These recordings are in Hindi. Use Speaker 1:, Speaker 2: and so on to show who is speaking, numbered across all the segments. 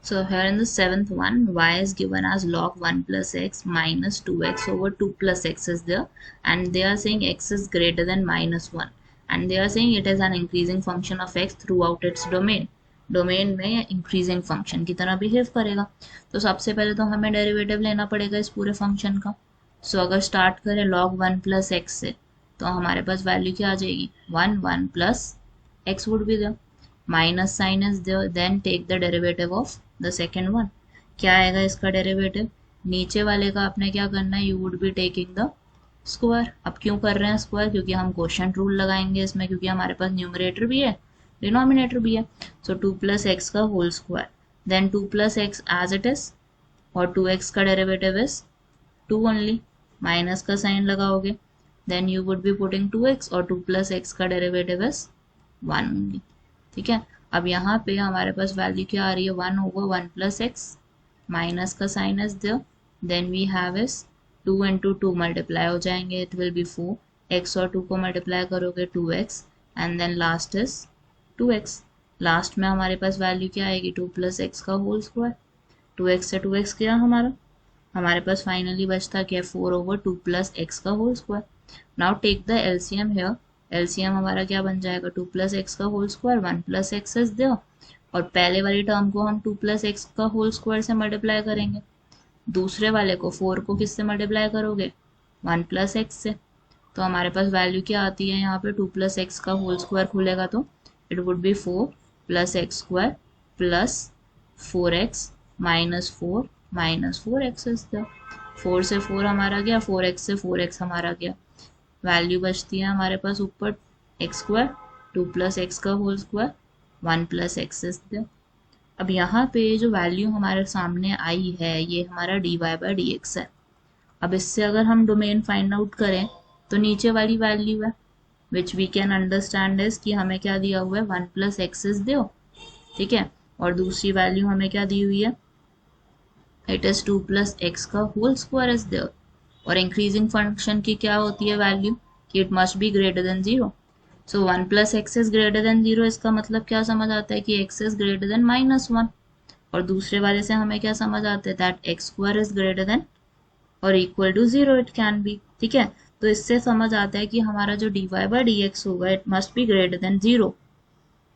Speaker 1: So here in the seventh one, y is given as log 1 plus x minus 2x over 2 plus x is there, and they are saying x is greater than minus 1, and they are saying it is an increasing function of x throughout its domain. Domain में इंक्रीजिंग फंक्शन की तरह बिहेव करेगा। तो सबसे पहले तो हमें डेरिवेटिव लेना पड़ेगा इस पूरे फंक्शन का। सो अगर स्टार्ट करें log 1 प्लस एक्स से, तो हमारे पास वैल्यू क्या आ जाएगी, 1 plus x would be there, minus sign is there, then take the derivative of the second one. क्या आएगा इसका डेरिवेटिव, नीचे वाले का आपने क्या करना है, you would be taking the square. अब क्यों कर रहे हैं स्क्वायर, क्योंकि हम क्वोशिएंट रूल लगाएंगे इसमें, क्योंकि हमारे पास न्यूमरेटर भी है डिनोमिनेटर भी है। सो 2 प्लस एक्स का whole square, then 2 plus x as it is, और 2x का डेरिवेटिव इज 2 ओनली, माइनस का साइन लगाओगे, then you would be putting 2x, और 2 प्लस एक्स का डेरिवेटिव इज 1 ओनली। ठीक है, अब यहाँ पे हमारे पास वैल्यू क्या आ रही है, 1 ओवर 1 प्लस एक्स, माइनस का sign is there, then we have is 2 into 2 multiply हो जाएंगे, इट विल बी 4, x और 2 को मल्टीप्लाई करोगे 2x, and then last is 2x। Last में हमारे पास वैल्यू क्या आएगी, 2 प्लस एक्स का होल स्क्वायर, 2x से 2x गया हमारे पास फाइनली बचता क्या, 4 ओवर 2 प्लस एक्स का whole square. Now take the LCM here, LCM हमारा क्या बन जाएगा, 2 प्लस एक्स का whole square, 1 plus x is there, और पहले वाली टर्म को हम 2 प्लस एक्स का होल स्क्वायर से मल्टीप्लाई करेंगे, दूसरे वाले को 4 को किससे मल्टीप्लाई करोगे, 1 प्लस एक्स से। तो हमारे पास वैल्यू क्या आती है यहाँ पे, 2 प्लस एक्स का होल स्क्वायर खुलेगा तो it would be 4 plus x square plus 4x minus 4x is the, 4 से 4 हमारा गया, 4x से 4x हमारा गया, वैल्यू बचती है हमारे पास ऊपर एक्स स्क्वायर, 2 प्लस एक्स का whole square, 1 plus x is the. अब यहाँ पे जो वैल्यू हमारे सामने आई है ये हमारा dy/dx है। अब इससे अगर हम डोमेन फाइंड आउट करें तो नीचे वाली वैल्यू है which we can understand is कि हमें क्या दिया हुआ है, 1 प्लस एक्स इज दो, ठीक है, और दूसरी वैल्यू हमें क्या दी हुई है, इट इज 2 प्लस एक्स का होल स्क्वायर इज देयर। और इंक्रीजिंग फंक्शन की क्या होती है वैल्यू, कि it must be greater than 0। So 1 plus x is greater than 0, इसका मतलब क्या समझ आता है कि x इज ग्रेटर देन -1, और दूसरे वाले से हमें क्या समझ आता है, that X square is greater than और equal to 0 it can be. ठीक है, तो इससे समझ आता है कि हमारा जो dy/dx होगा it must be greater than 0,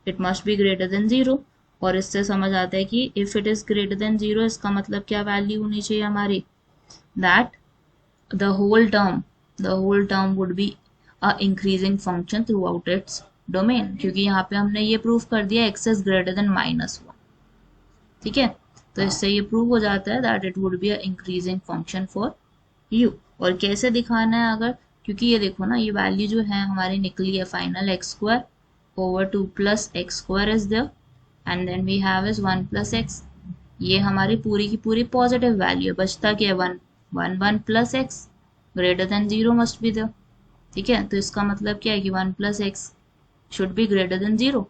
Speaker 1: it must be greater than 0। और इससे समझ आता है कि if it is greater than 0, इसका मतलब क्या वैल्यू होनी चाहिए हमारी, that the whole term would be a increasing function throughout its domain, क्योंकि यहाँ पे हमने ये प्रूव कर दिया x is greater than -1। ठीक है, तो इससे ये प्रूव हो जाता है that it would be a increasing function for u। और कैसे दिखाना है अगर, क्योंकि ये देखो ना, ये वैल्यू जो है हमारी निकली है final x square over 2 plus x square is there, and then we have is 1 plus x, ये हमारी पूरी की पूरी पॉजिटिव वैल्यू है, बचता क्या है 1 plus x greater than 0 must be there. ठीक है, तो इसका मतलब क्या है कि 1 plus x should be greater than 0,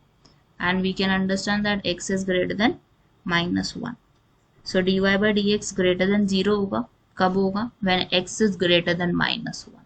Speaker 1: and we can understand that x is greater than -1। So dy/dx greater than 0 होगा, कब होगा, when x is greater than -1।